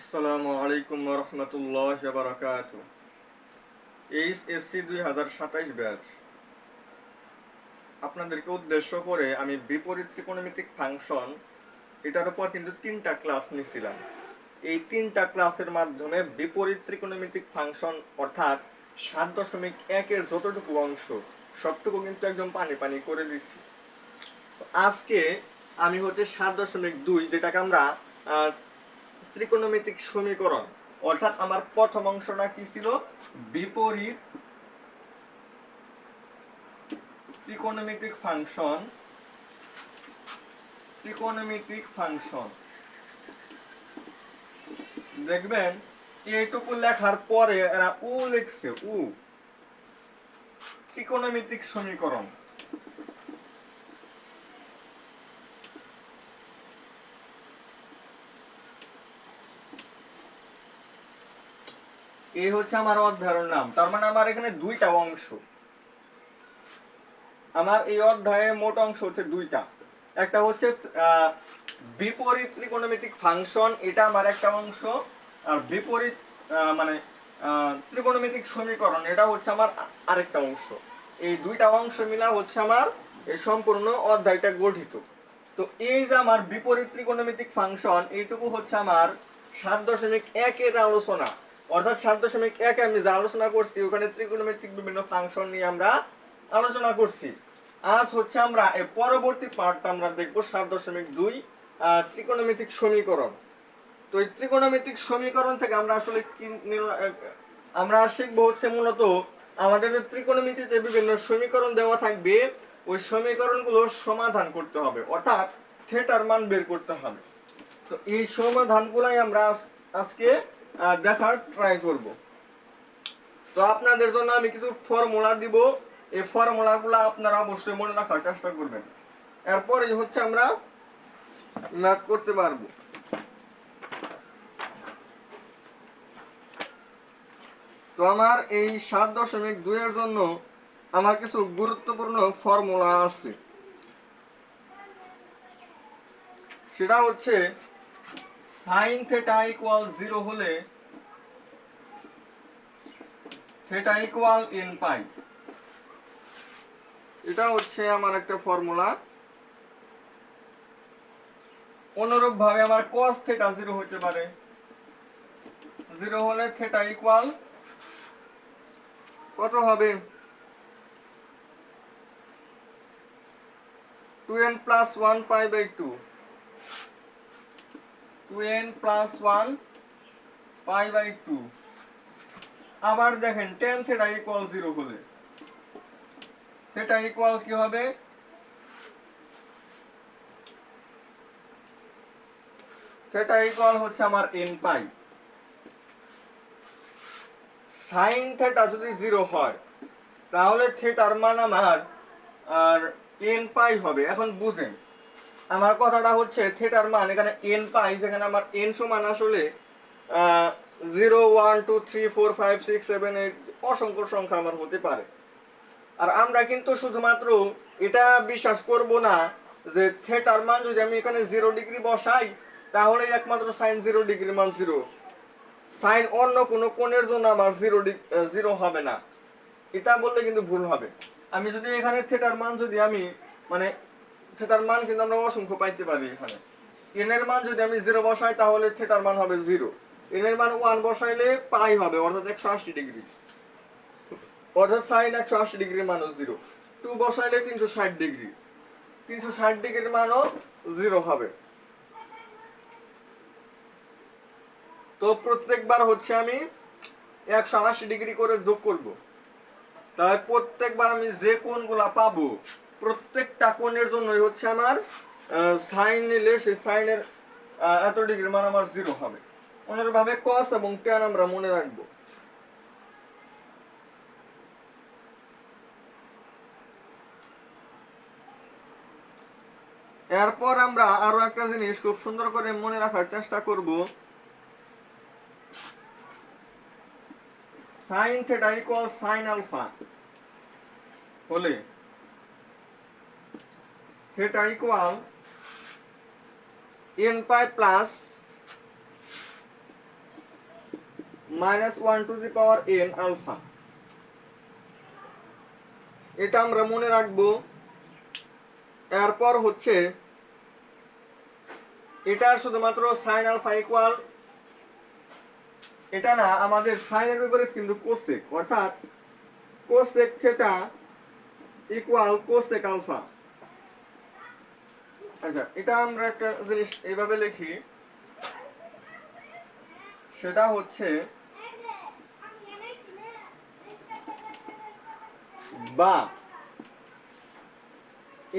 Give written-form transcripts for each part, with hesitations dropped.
আসসালামু আলাইকুম রহমতুল্লাহ বারাকাতু। এইচএসসি 2027 ব্যাচ আপনাদেরকে উদ্দেশ্য করে আমি বিপরীত ত্রিকোণমিতিক ফাংশন এটার উপর কিন্তু 3টা ক্লাস নিয়েছিলাম। এই 3টা ক্লাসের মাধ্যমে বিপরীত ত্রিকোণমিতিক ফাংশন অর্থাৎ 7.1 যতটুকু অংশ সবটুকু কিন্তু একদম পানি পানি করে দিছি। আজকে আমি 7.2 যেটাকে আমরা ত্রিকোণমিতিক সমীকরণ অর্থাৎ আমার প্রথম অংশটা কি ছিল, বিপরীত ত্রিকোণমিতিক ফাংশন। দেখবেন এইটুকু লেখার পরে এরা উ লিখছে, ত্রিকোণমিতিক সমীকরণ। এই হচ্ছে আমার অধ্যায়ের নাম। তার মানে আমার এখানে দুইটা অংশ, আমার এই অধ্যায়ে মোট অংশ হচ্ছে দুইটা। একটা হচ্ছে বিপরীত ত্রিকোণমিতিক ফাংশন, এটা আমার একটা অংশ, আর বিপরীত মানে ত্রিকোণমিতিক সমীকরণ এটা হচ্ছে আমার আরেকটা অংশ। এই দুইটা অংশ মিলা হচ্ছে আমার এই সম্পূর্ণ অধ্যায়টা গঠিত। তো এই যে আমার বিপরীত ত্রিকোণমিতিক ফাংশন, এইটুকু হচ্ছে আমার 7.1 আলোচনা। অর্থাৎ 7.1 আমি যে আলোচনা করছি ওখানে ত্রিকোণমিতিক বিভিন্ন ফাংশন নিয়ে আমরা আলোচনা করছি। আজ হচ্ছে আমরা এই পরবর্তী পার্টটা আমরা দেখব 7.2 ত্রিকোণমিতিক সমীকরণ। তো এই ত্রিকোণমিতিক সমীকরণ থেকে আমরা আসলে কি আমরা শিখবো হচ্ছে মূলত আমাদের যে ত্রিকোণমিতিতে বিভিন্ন সমীকরণ দেওয়া থাকবে ওই সমীকরণগুলো সমাধান করতে হবে, অর্থাৎ থিটার মান বের করতে হবে। তো এই সমাধানগুলাই আমরা আজকে দেখার ট্রাই করব। তো আপনাদের জন্য আমি কিছু ফর্মুলা দিব, এই ফর্মুলাগুলো আপনারা অবশ্যই মনে রাখার চেষ্টা করবেন, এরপরে হচ্ছে আমরা ম্যাথ করতে পারবো। তো আমার এই 7.2 এর জন্য আমার কিছু গুরুত্বপূর্ণ ফর্মুলা আছে। সেটা হচ্ছে সাইন থেটা ইকুয়াল 0 হলে থেটা ইকুয়াল n পাই, এটা হচ্ছে আমার একটা ফর্মুলা। অনুরূপ ভাবে আমার cos থেটা 0 হতে পারে, 0 হলে থেটা ইকুয়াল কত হবে, 2n plus 1 pi by 2, 2n plus 1 pi by 2। আবার দেখেন tan থেটা ইকুয়াল 0 হলে থেটা ইকুয়াল কি হবে, থেটা ইকুয়াল হচ্ছে আমার n পাই। সাইন থেটা যদি 0 হয় তাহলে থেটার মান আমার আর n পাই হবে। এখন বুঝেন আমার কথাটা হচ্ছে থেটার মান এখানে n পাই, যেখানে আমার n সমান আসলে 0 1 2 3 4 5 6 7 8 অসংখ্য সংখ্যা আমার হতে পারে। আর আমরা কিন্তু শুধুমাত্র এটা বিশ্বাস করব না যে থেটার মান যদি আমি এখানে 0 ডিগ্রি বসাই তাহলে একমাত্র সাইন 0 ডিগ্রির মান 0, সাইন অন্য কোনো কোণের জন্য আমার 0 হবে না, এটা বললে কিন্তু ভুল হবে। আমি যদি এখানে থেটার মান যদি আমি মানে থেটার মান কিন্তু আমরা অসংখ্য পাইতে পারি। এখানে এন এর মান যদি আমি 0 বসাই তাহলে থেটার মান হবে 0, এন এর মান 1 বসাইলে পাই হবে অর্থাৎ 180 ডিগ্রি, অর্থাৎ সাইন 180 ডিগ্রির মানও 0। 2 বসাইলে 360 ডিগ্রি, 360 ডিগ্রির মানও 0 হবে। তো প্রত্যেকবার হচ্ছে আমি 180 ডিগ্রি করে যোগ করব, তাহলে প্রত্যেকবার আমি যে কোণগুলা পাবো প্রত্যেকটা কোণের জন্যই হচ্ছে আমার সাইন নিলে সেই সাইনের এত ডিগ্রির মান আমার 0 হবে। অনুরূপভাবে কস এবং ট্যান আমরা মনে রাখবো। এরপর আমরা আরো একটা জিনিস খুব সুন্দর করে মনে রাখার চেষ্টা করব, sine theta equal sine alpha হলে theta equal n pi plus minus 1 to the power n alpha. এটা আমরা মনে রাখবো। এরপর হচ্ছে এটা শুধুমাত্র সাইন আলফা ইকুয়াল, এটা না, আমাদের সাইনের বিপরীত কিন্তু কোসেক, অর্থাৎ cosec theta equal cosec alpha. আচ্ছা, এটা আমরা একটা জিনিস এইভাবে লিখি, সেটা হচ্ছে বা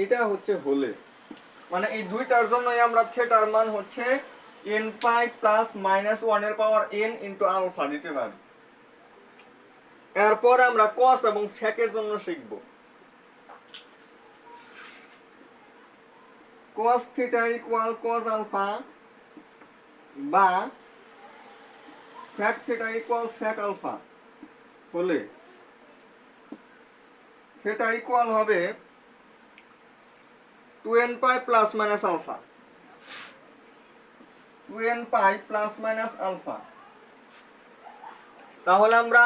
এটা হচ্ছে হলে, মানে এই দুইটার জন্যই আমরা থিটার মান হচ্ছে n পাই প্লাস মাইনাস 1 এর পাওয়ার n ইনটু আলফা দিতে পারি। এরপর আমরা cos এবং sec এর জন্য শিখব। cos theta equal cos alpha বা sec theta equal sec alpha হলে থিটা ইকুয়াল হবে 2n pi plus minus alpha, 2n pi plus minus alpha. তাহলে আমরা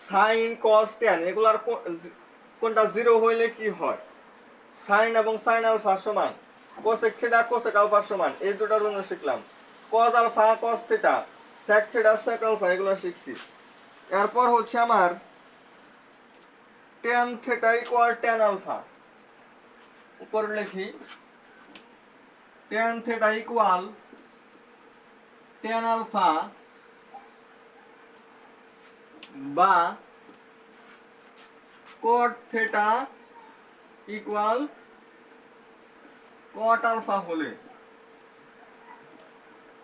sin cos tan এগুলার কোনটা 0 হইলে কি হয়? sin এবং sin আলফা সমান cosec থিটা cosec আলফা সমান, এই দুটোর জন্য শিখলাম। cos alpha cos theta, sec theta sec alpha এগুলো শিখছি। এরপর হচ্ছে আমার tan theta equal tan alpha, উপরে লিখি tan theta equal tan alpha বা cot theta equal cot alpha হলে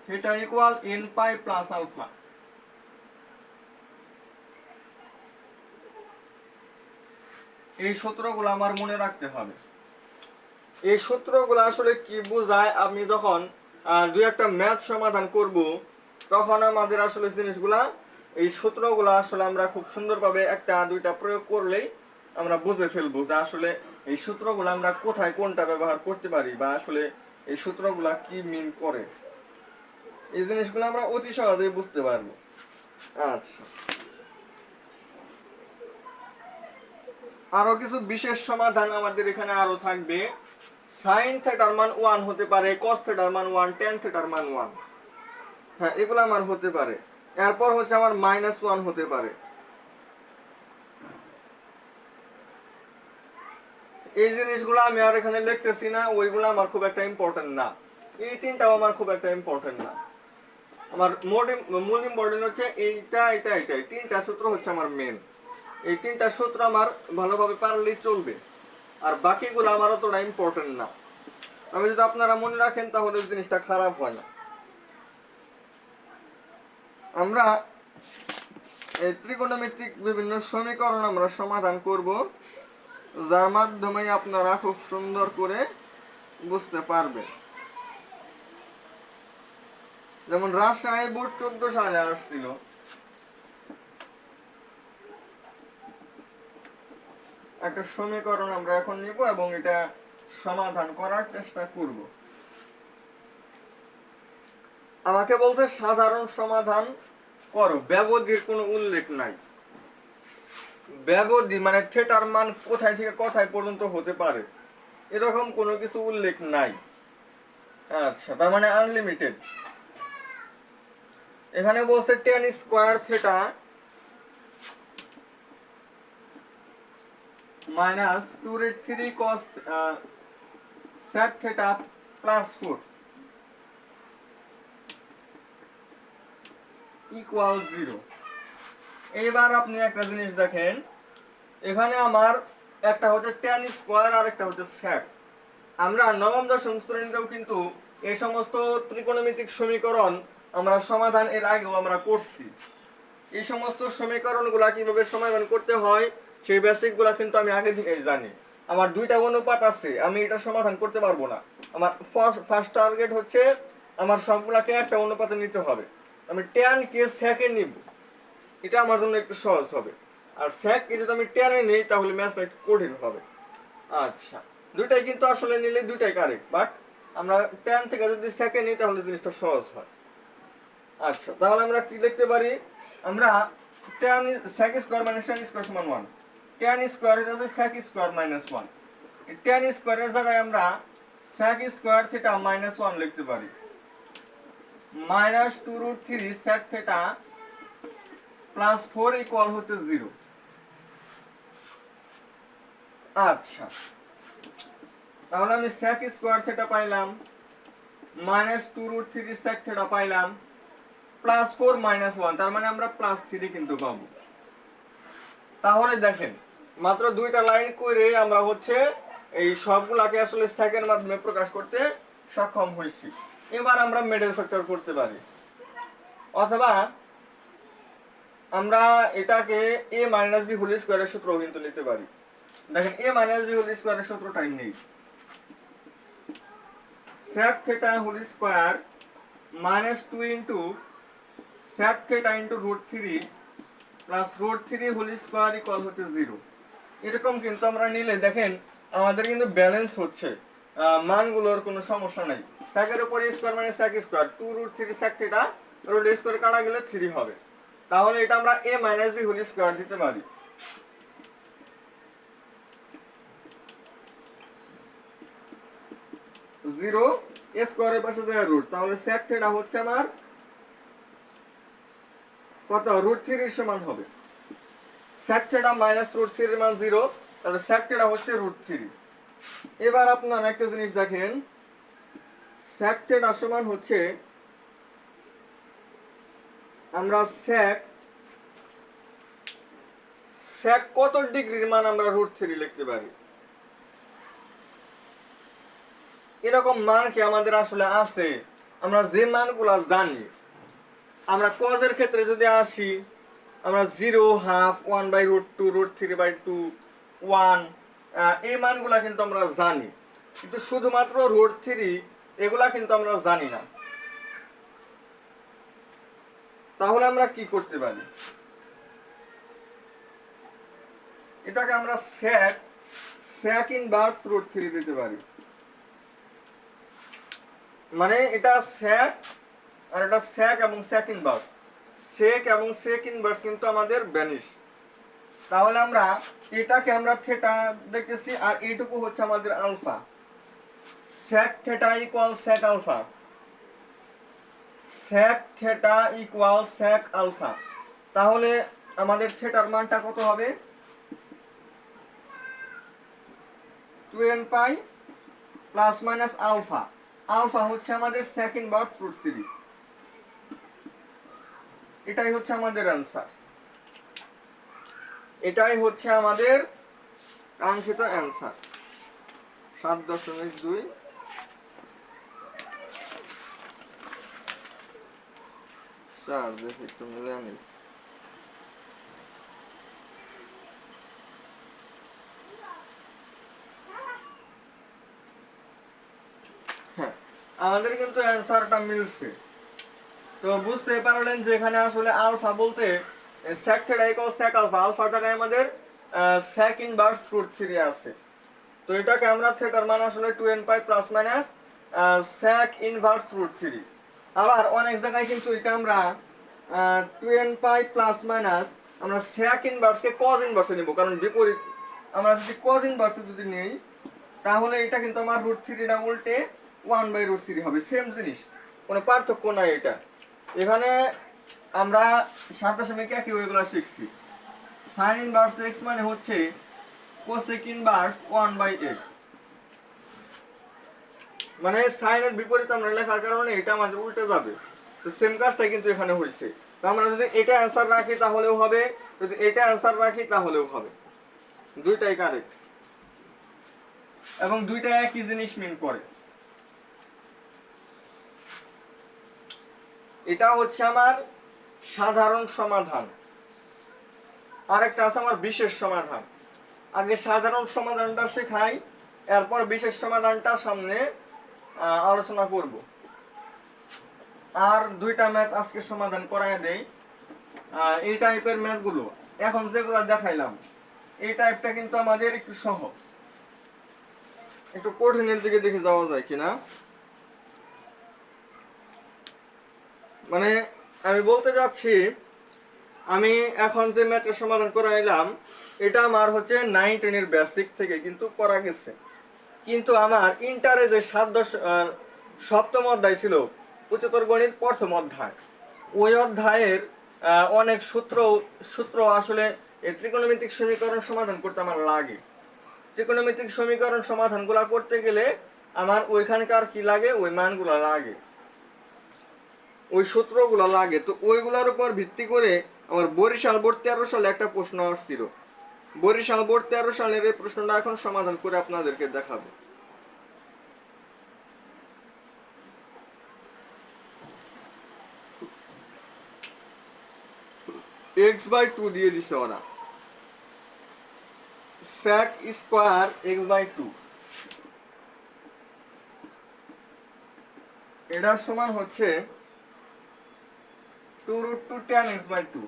theta equal n pi plus alpha. এই সূত্রগুলো আমার মনে রাখতে হবে। এই সূত্রগুলো আসলে কি বোঝায়, আমি যখন দুই একটা ম্যাথ সমাধান করব তখন আমাদের আসলে জিনিসগুলা, এই সূত্রগুলো আসলে আমরা খুব সুন্দরভাবে একটা দুইটা প্রয়োগ করলেই আমরা বুঝে ফেলবো যে আসলে এই সূত্রগুলো আমরা কোথায় কোনটা ব্যবহার করতে পারি, বা আসলে এই সূত্রগুলা কি মিন করে, এই জিনিসগুলো আমরা অতি সহজেই বুঝতে পারবো। আচ্ছা, আরো কিছু বিশেষ সমাধান আমাদের এখানে আরো থাকবে। sin থিটার মান 1 হতে পারে, cos থিটার মান 1, tan থিটার মান 1, হ্যাঁ এগুলো আমার হতে পারে। এরপর হচ্ছে আমার -1 হতে পারে। এই জিনিসগুলো আমি আর এখানে লিখতেছি না, ওইগুলো আমার খুব একটা ইম্পর্টেন্ট না। এই তিনটাও আমার খুব একটা ইম্পর্টেন্ট না। আমার মূল ইম্পর্টেন্ট হচ্ছে এইটা এটা এটা, এই তিনটা সূত্র হচ্ছে আমার মেন। এই তিনটা সূত্র আমার ভালোভাবে পারলেই চলবে, আর বাকিগুলো আমার অতটা ইম্পর্টেন্ট না। আমি যদি আপনারা মনে রাখেন তাহলে জিনিসটা খারাপ হয় না। আমরা এই ত্রিকোণমিতিক বিভিন্ন সমীকরণ আমরা সমাধান করব, যার মাধ্যমে আপনারা খুব সুন্দর করে বুঝতে পারবেন। যেমন রাজশাহী বোর্ড 14 সালে আসছিল। একটা সমীকরণ আমরা এখন নিব এবং এটা সমাধান করার চেষ্টা করব। আমাকে বলছে সাধারণ সমাধান করো, ব্যবধির কোনো উল্লেখ নাই। ব্যবধি মানে থিটার মান কোথায় থেকে কোথায় পর্যন্ত হতে পারে এরকম কোনো কিছু উল্লেখ নাই। আচ্ছা, তার মানে আনলিমিটেড। এখানে বলছে tan square theta minus 2√3 cos sec theta plus 4 equal 0। এইবার আপনি একটা জিনিস দেখেন, এখানে আমার একটা হচ্ছে tan স্কয়ার আর একটা হচ্ছে sec। আমরা নবম দশম শ্রেণীতেও কিন্তু এই সমস্ত ত্রিকোণমিতিক সমীকরণ আমরা সমাধান এর আগেও আমরা করছি। এই সমস্ত সমীকরণগুলো কিভাবে সমাধান করতে হয় সেই বেসিকগুলো কিন্তু আমি আগে থেকেই জানি। আমার দুইটা অনুপাত আছে, আমি এটা সমাধান করতে পারবো না। আমার ফার্স্ট টার্গেট হচ্ছে আমার সবগুলাকে একটা অনুপাতে নিতে হবে। আমি tan কে sec এ নিব, এটা আমার জন্য একটু সহজ হবে। আর sec কে যদি আমি tan এ নিই তাহলে ম্যাথটা একটু কঠিন হবে। আচ্ছা, দুইটাই কিন্তু আসলে নিলে দুইটাই কারেক্ট, বাট আমরা tan থেকে যদি sec এ নিই তাহলে জিনিসটা সহজ হয়। আচ্ছা, তাহলে আমরা কি লিখতে পারি? আমরা tan sec square minus tan square সমান 1, tan স্কয়ার হচ্ছে sec স্কয়ার মাইনাস 1, এই tan স্কয়ারের জায়গায় আমরা sec স্কয়ার থিটা মাইনাস 1 লিখতে পারি, minus 2√3 sec theta plus 4 equal হচ্ছে 0। আচ্ছা, তাহলে আমি sec স্কয়ার থিটা পাইলাম, মাইনাস 2√3 sec থিটা পাইলাম, প্লাস 4 মাইনাস 1, তার মানে আমরা প্লাস 3 কিন্তু পাবো। তাহলে দেখেন মাত্র দুইটা লাইন করে আমরা হচ্ছে এই সবগুলাকে আসলে সেকেন্ড মাধ্যমে প্রকাশ করতে সক্ষম হয়েছি। এবার আমরা মিডল ফ্যাক্টর করতে পারি, অথবা আমরা এটাকে a মাইনাস বি হোল স্কয়ারের সূত্র কিন্তু নিতে পারি। দেখেন a মাইনাস বি হোল স্কয়ারের সূত্রটাই নেই, sec theta whole square minus 2 into sec theta into √3 plus √3 whole square equal হচ্ছে 0। এরকম কিন্তু আমরা নিলে দেখেন আমাদের কিন্তু ব্যালেন্স হচ্ছে, মানগুলোর কোনো সমস্যা নাই। sec এর উপরে স্কয়ার মানে sec square, 2√3 sec theta root square কাটা গেলে 3 হবে। তাহলে এটা আমরা a minus B whole square দিতে পারি। জিরো a স্কয়ারের পাশে দেয় রুট, তাহলে sec থিটা হচ্ছে আমার কত, √3 এর সমান হবে। sec থিটা মাইনাস √3 এর মান 0, তাহলে sec থিটা হচ্ছে √3। এবার আপনারা একটা জিনিস দেখেন, sec থিটা সমান হচ্ছে আমরা sec কত ডিগ্রির মান আমরা √3 লিখতে পারি। এরকম মান কি আমাদের আসলে আছে? আমরা যে মানগুলো জানি, আমরা cos এর ক্ষেত্রে যদি আসি, আমরা 0, হাফ, 1/√2, √3/2, 1, এই মানগুলা কিন্তু আমরা জানি, কিন্তু শুধুমাত্র √3 এগুলা কিন্তু আমরা জানি না। তাহলে আমরা কি করতে পারি? এটাকে আমরা sec ইনভার্স √3 দিতে পারি। মানে এটা sec আর এটা sec এবং sec ইনভার্স, sec এবং sec ইনভার্স কিন্তু আমাদের ভ্যানিশ। তাহলে আমরা এটাকে আমরা থিটা দেখতেছি, আর এইটুকু হচ্ছে আমাদের alpha. sec theta equal sec alpha, sec theta equal sec alpha. তাহলে আমাদের থিটার মানটা কত হবে? 2n pi plus minus alpha. Alpha হচ্ছে আমাদের sec ইনভার্স √3। এটাই হচ্ছে আমাদের অ্যান্সার, এটাই হচ্ছে আমাদের কাঙ্ক্ষিত অ্যান্সার। 7.2 4 দেখি একটু মিলে আনি। হ্যাঁ, আমাদের কিন্তু অ্যান্সারটা মিলছে। তো বুঝতে পারলেন যে এখানে আসলে আলফা বলতে sec theta equal sec alpha, আলফাটাকে আমাদের sec ইনভার্স √3 আছে। তো এটাকে আমরা থিটার মান আসলে 2n pi plus minus sec inverse √3। আবার অনেক জায়গায় কিন্তু এটা আমরা 2n পাই প্লাস মাইনাস আমরা sec ইনভার্সকে cos ইনভার্সে নিব, কারণ বিপরীত আমরা যদি cos ইনভার্সে যদি নেই তাহলে এটা কিন্তু আমার √3 টা উল্টে 1/√3 হবে, সেম জিনিস, কোনো পার্থক্য নাই। এটা এখানে আমরা 7.1 ওইগুলো শিখছি। sin ইনভার্স x মানে হচ্ছে cosec ইনভার্স 1/x, মানে sin এর বিপরীত আমরা লেখার কারণে এটা আমাদের উল্টে যাবে। তো সেম কাজটাই কিন্তু এখানে হয়েছে। তো আমরা যদি এটা অ্যান্সার রাখি তাহলেও হবে, যদি এটা অ্যান্সার রাখি তাহলেও হবে, দুইটাই কারেক্ট এবং দুইটা একই জিনিস মিন করে। এটা হচ্ছে আমার সাধারণ সমাধান, আরেকটা আছে আমার বিশেষ সমাধান। আগে সাধারণ সমাধানটা শেখাই, এরপর বিশেষ সমাধানটা সামনে আলোচনা করব। আর দুইটা ম্যাথ আজকে সমাধান করায় দেই। এই টাইপের ম্যাথগুলো এখন যেগুলো দেখাইলাম, এই টাইপটা কিন্তু আমাদের একটু সহজ, একটু কঠিনের দিকে দেখে যাওয়া যায় কিনা। মানে আমি বলতে যাচ্ছি আমি এখন যে ম্যাথটা সমাধান করাইলাম এটা আমার হচ্ছে 9 10 এর বেসিক থেকে কিন্তু করা গেছে, কিন্তু আমার ইন্টারে যে সপ্তম অধ্যায় ছিল উচ্চতর গণিত প্রথম অধ্যায়, ওই অধ্যায়ের অনেক সূত্র সূত্র আসলে এই ত্রিকোণমিতিক সমীকরণ সমাধান করতে আমার লাগে। ত্রিকোণমিতিক সমীকরণ সমাধানগুলা করতে গেলে আমার ওইখানকার কি লাগে, ওই মানগুলা লাগে, ওই সূত্রগুলো লাগে। তো ওইগুলোর উপর ভিত্তি করে আমার বরিশাল বোর্ড 13 সালে একটা প্রশ্ন আসছিল। বরিশাল বোর্ড 13 সালের এই প্রশ্নটা এখন সমাধান করে আপনাদেরকে দেখাবো। x/2 দিয়ে দিছে ওরা, sec স্কয়ার x/2 এটার সমান হচ্ছে 2√2 tan x/2।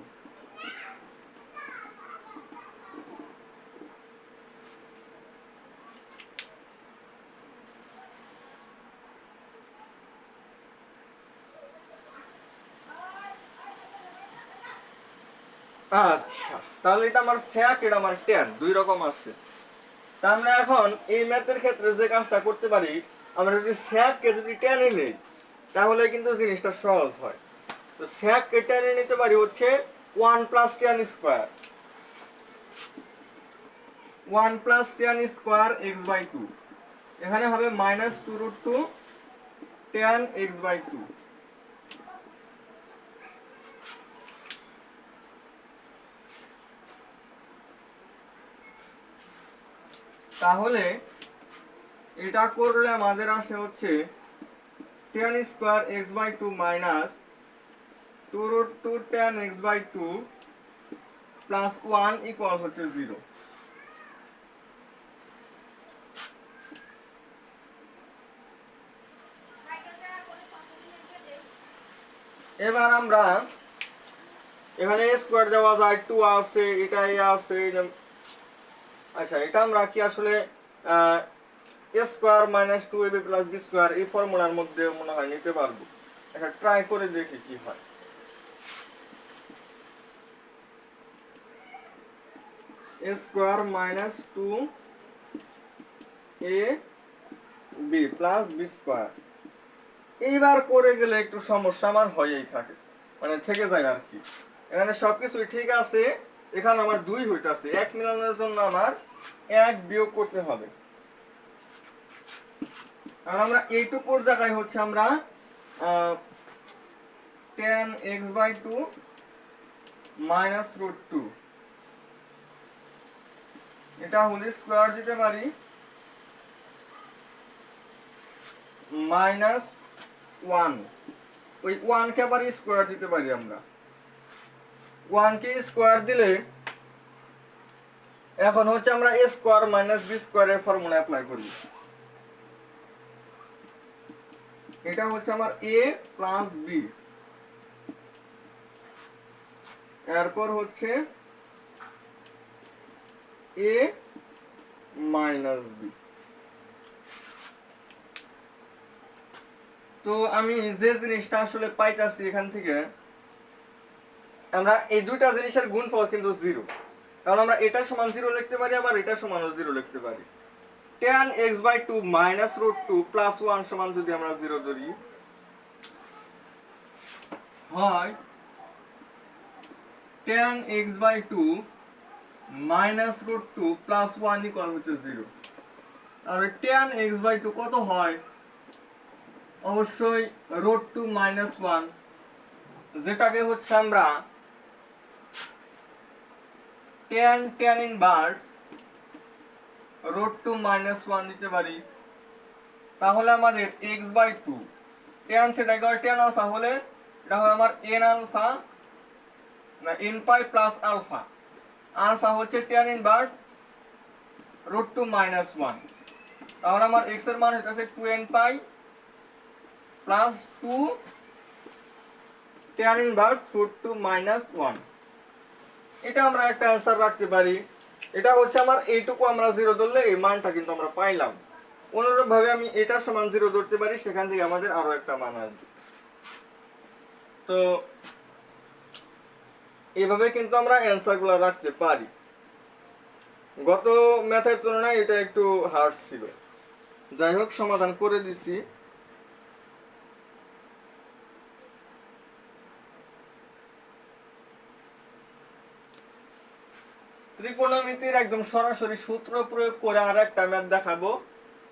আচ্ছা, তাহলে এটা আমার sec, এটা আমার tan, দুই রকম আছে। তা আমরা এখন এই ম্যাথের ক্ষেত্রে যে কাজটা করতে পারি, আমরা যদি sec কে যদি tan এ নেই তাহলে কিন্তু জিনিসটা সহজ হয়। তো sec কে tan এ নিতে পারি হচ্ছে 1 + tan square, 1 + tan square x/2, এখানে হবে -2√2 tan x/2। তাহলে এটা করলে আমাদের আসে হচ্ছে tan square x/2 -2√2 tan x/2 plus 1 equal হচ্ছে 0। এবার আমরা এখানে স্কয়ার দেওয়া যায়, 2 আছে, এটা এ আছে। আচ্ছা, এটা আমরা কি আসলে a square - 2ab + b square এই ফর্মুলার মধ্যে মনে হয় নিতে পারবো। এটা ট্রাই করে দেখি কি হয়। a square - 2ab + b square, এইবার করে গেলে একটু সমস্যা আমার হয়েই থাকে, মানে থেকে যায় আর কি। এখানে সবকিছুই ঠিক আছে, এখানে আমার 2 হইতাছে, 1 মিলানোর জন্য আমার 1 বিয়োগ করতে হবে। আর আমরা এইটুকুর জায়গায় হচ্ছে আমরা tan x/2 -√2 এটা হোল স্কয়ার দিতে পারি, -1, ওই 1 কে আবার স্কয়ার দিতে পারি আমরা। 1 কে স্কয়ার দিলে এখন হচ্ছে আমরা a স্কয়ার - b স্কয়ার এর ফর্মুলা অ্যাপ্লাই করি। এটা হচ্ছে আমার a + b, এরপর হচ্ছে a - b। তো আমি যে জিনিসটা আসলে পাইতাছি এখান থেকে, আমরা এই দুইটা জিনিসের গুণফল কিন্তু 0, কারণ আমরা এটা সমান 0 লিখতে পারি, আবার এটা সমানও 0 লিখতে পারি। tan x/2 -√2 + 1 সমান যদি আমরা 0 ধরি, হয় tan x/2 -√2 + 1 ইকুয়াল হচ্ছে 0। আর tan x/2 কত হয়? অবশ্যই √2 - 1, যেটাকে হচ্ছে আমরা tan ইনভার্স √2 - 1 নিতে পারি। তাহলে আমাদের x/2 tan theta = tan alpha হলে এটা হবে আমার n আলফা না n pi plus alpha. Alpha হচ্ছে tan ইনভার্স √2 - 1, তাহলে আমার x এর মান হচ্ছে 2n pi plus 2 tan inverse √2 - 1। এটা আমরা একটা অ্যানসার রাখতে পারি। এটা হচ্ছে আমার এইটুকু আমরা 0 ধরলে এই মানটা কিন্তু আমরা পাইলাম। অনুরূপ ভাবে আমি এটার সমান 0 ধরতে পারি, সেখান থেকে আমাদের আরো একটা মান আসবে। তো এইভাবে কিন্তু আমরা অ্যান্সারগুলো রাখতে পারি। গত ম্যাথের তুলনায় এটা একটু হার্ড ছিল, যাই হোক সমাধান করে দিছি। ত্রিকোণমিতির একদম সরাসরি সূত্র প্রয়োগ করে আর একটা ম্যাথ দেখাবো।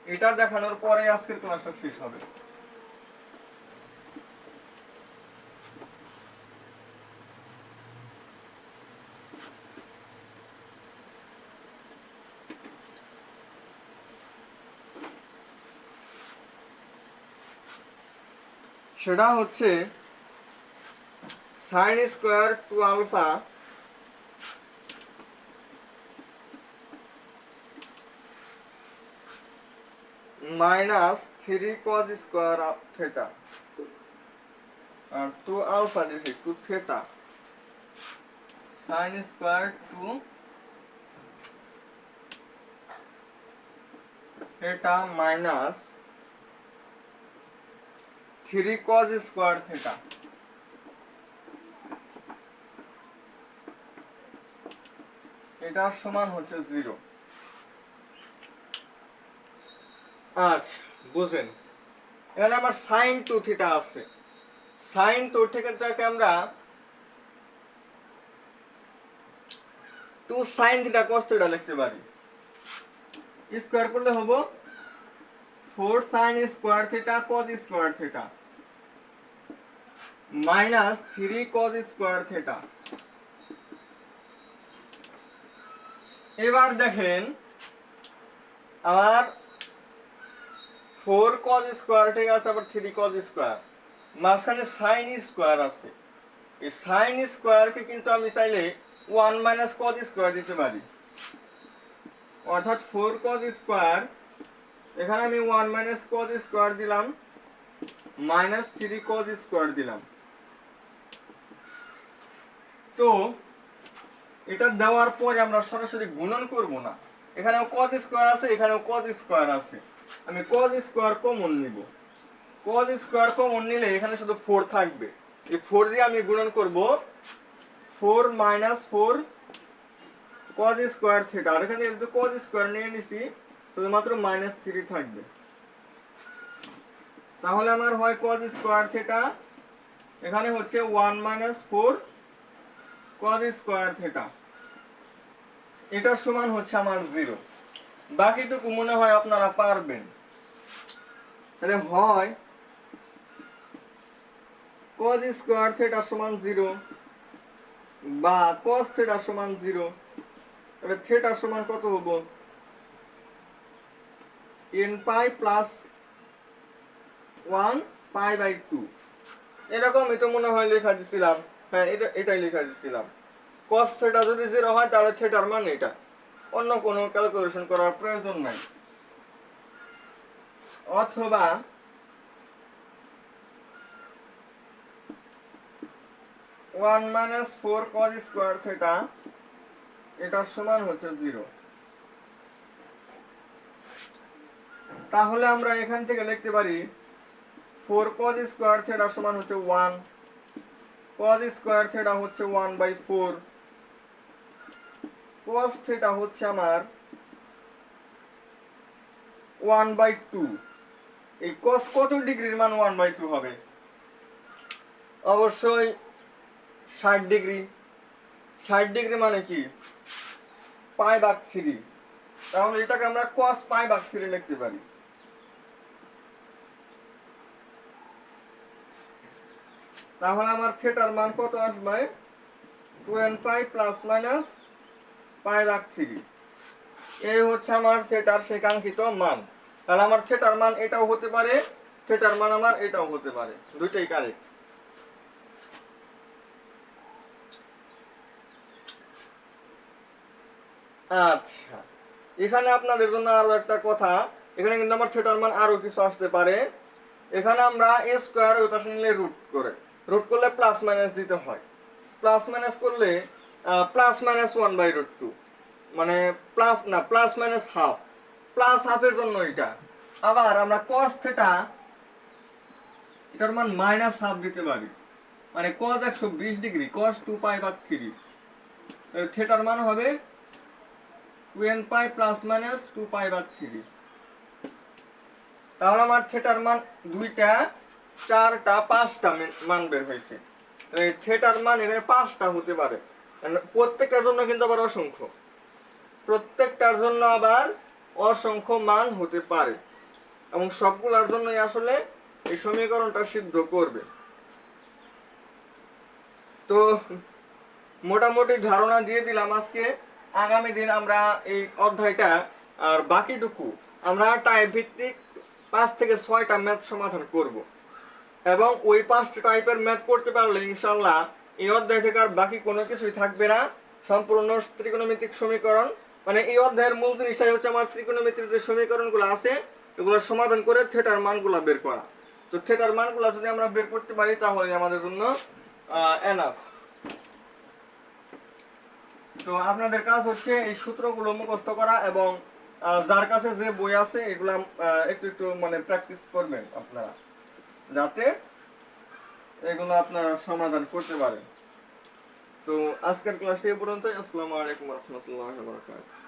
এটা দেখানোর পরে আজকের ক্লাসটা শেষ হবে। সেটা হচ্ছে sine square two alpha minus 3 cos square theta আর টু আলফা দিছি two theta sine square two theta minus 3 cos square theta. এটা সমান হচ্ছে 0। আচ্ছা বুঝেন, এখানে আমার সাইন টু থিটা আছে। সাইন টু থিটাকে আমরা two sine theta cos theta লিখতে পারি। স্কোয়ার করলে হবো 4 sine square theta cos square theta minus 3 cos square theta. এবার দেখেন আমার 4 cos স্কোয়ার ঠিক আছে, আবার 3 cos স্কোয়ার, মাঝখানে সাইন স্কোয়ার আছে। এই সাইন স্কোয়ারকে কিন্তু আমি চাইলে 1 মাইনাস cos স্কোয়ার দিতে পারি, অর্থাৎ 4 cos স্কোয়ার, এখানে আমি 1 মাইনাস cos স্কোয়ার দিলাম মাইনাস 3 cos স্কোয়ার দিলাম। তো এটা দেওয়ার পরে আমরা সরাসরি গুণন করব না, এখানেও cos স্কোয়ার আছে এখানেও cos স্কোয়ার আছে, আমি cos স্কোয়ার কমন নিব। cos স্কোয়ার কমন নিলে এখানে শুধু 4 থাকবে, এই 4 দিয়ে আমি গুণন করব 4 মাইনাস 4 cos স্কোয়ার থিটা, আর এখানে যেহেতু cos স্কোয়ার নিয়ে নিছি শুধুমাত্র মাইনাস 3 থাকবে। তাহলে আমার হয় cos স্কোয়ার থিটা, এখানে হচ্ছে 1 মাইনাস 4 cos স্কোয়ার থিটা, এটা সমান হচ্ছে আমার 0। বাকিটুকু মনে হয় আপনারা পারবেন। তাহলে হয় cos স্কোয়ার থিটা সমান 0 বা cos থিটা সমান 0। তাহলে থিটা সমান কত হবো, n pi plus 1 pi by 2, এরকম এটা মনে হয় লেখা দিছিলাম। হ্যাঁ এটাই লেখা দিছিলাম। cos থিটা যদি 0 হয় তাহলে থিটার মান এটা, অন্য কোনো ক্যালকুলেশন করার প্রয়োজন নাই। অথবা one minus 4 cos square theta এটার সমান হচ্ছে 0। তাহলে আমরা এখান থেকে লিখতে পারি 4 cos স্কোয়ার থিটা সমান হচ্ছে 1, cos স্কোয়ার থিটা হচ্ছে 1/4, cos থিটা হচ্ছে আমার 1/2। এই cos কত ডিগ্রির মান 1/2 হবে, অবশ্যই 60 ডিগ্রি। 60 ডিগ্রি মানে কি π/3, তাহলে এটাকে আমরা cos π/3 লিখতে পারি। তাহলে আমার থিটার মান কত আসবে, 2nπ প্লাস মাইনাস π/3, এই হচ্ছে আমার থিটার সেকাঙ্ক্ষিত মান। তাহলে আমার থিটার মান এটাও হতে পারে, থিটার মান আমার এটাও হতে পারে, দুইটাই কারেক্ট। আচ্ছা, এখানে আপনাদের জন্য আরো একটা কথা, এখানে কিন্তু আমার থিটার মান আরো কিছু আসতে পারে। এখানে আমরা a স্কয়ার ওই পাশে নিলে রুট করলে প্লাস মাইনাস দিতে হয়, প্লাস মাইনাস করলে প্লাস মাইনাস 1/√2, মানে প্লাস না প্লাস মাইনাস হাফ, প্লাস হাফের জন্য এটা। আবার আমরা cos থিটা এটার মান মাইনাস হাফ দিতে পারি, মানে cos 120 ডিগ্রি cos 2π/3, থিটার মান হবে 2nπ প্লাস মাইনাস 2π/3। তাহলে আমার থিটার মান 2টা 4টা 5টা মান বের হয়েছে। এই থিটার মান এখানে 5টা হতে পারে, প্রত্যেকটার জন্য কিন্তু আবার অসংখ্য, প্রত্যেকটার জন্য আবার অসংখ্য মান হতে পারে এবং সবগুলোর জন্যই আসলে এই সমীকরণটা সিদ্ধ করবে। তো মোটামুটি ধারণা দিয়ে দিলাম আজকে। আগামী দিন আমরা এই অধ্যায়টা আর বাকিটুকু আমরা টাইপ ভিত্তিক 5 থেকে 6টা ম্যাথ সমাধান করব এবং ওই 5টা টাইপের ম্যাথ করতে পারলে ইনশাল্লাহ এই অধ্যায় থেকে আর বাকি কোনো কিছুই থাকবে না, সম্পূর্ণ ত্রিকোণমিতিক সমীকরণ। মানে এই অধ্যায়ের মূল জিনিসটাই হচ্ছে আমার ত্রিকোণমিতিক যে সমীকরণগুলো আছে এগুলো সমাধান করে থিটার মানগুলো বের করা। তো থিটার মানগুলো যদি আমরা বের করতে পারি তাহলে আমাদের জন্য এনাফ। তো আপনাদের কাজ হচ্ছে এই সূত্রগুলো মুখস্থ করা এবং যার কাছে যে বই আছে এগুলো একটু একটু মানে প্র্যাকটিস করবেন আপনারা, যাতে এগুলো আপনারা সমাধান করতে পারেন। তো আজকের ক্লাসটি এই পর্যন্তই। আসসালামু আলাইকুম ওয়া রাহমাতুল্লাহি ওয়া বারাকাতুহু।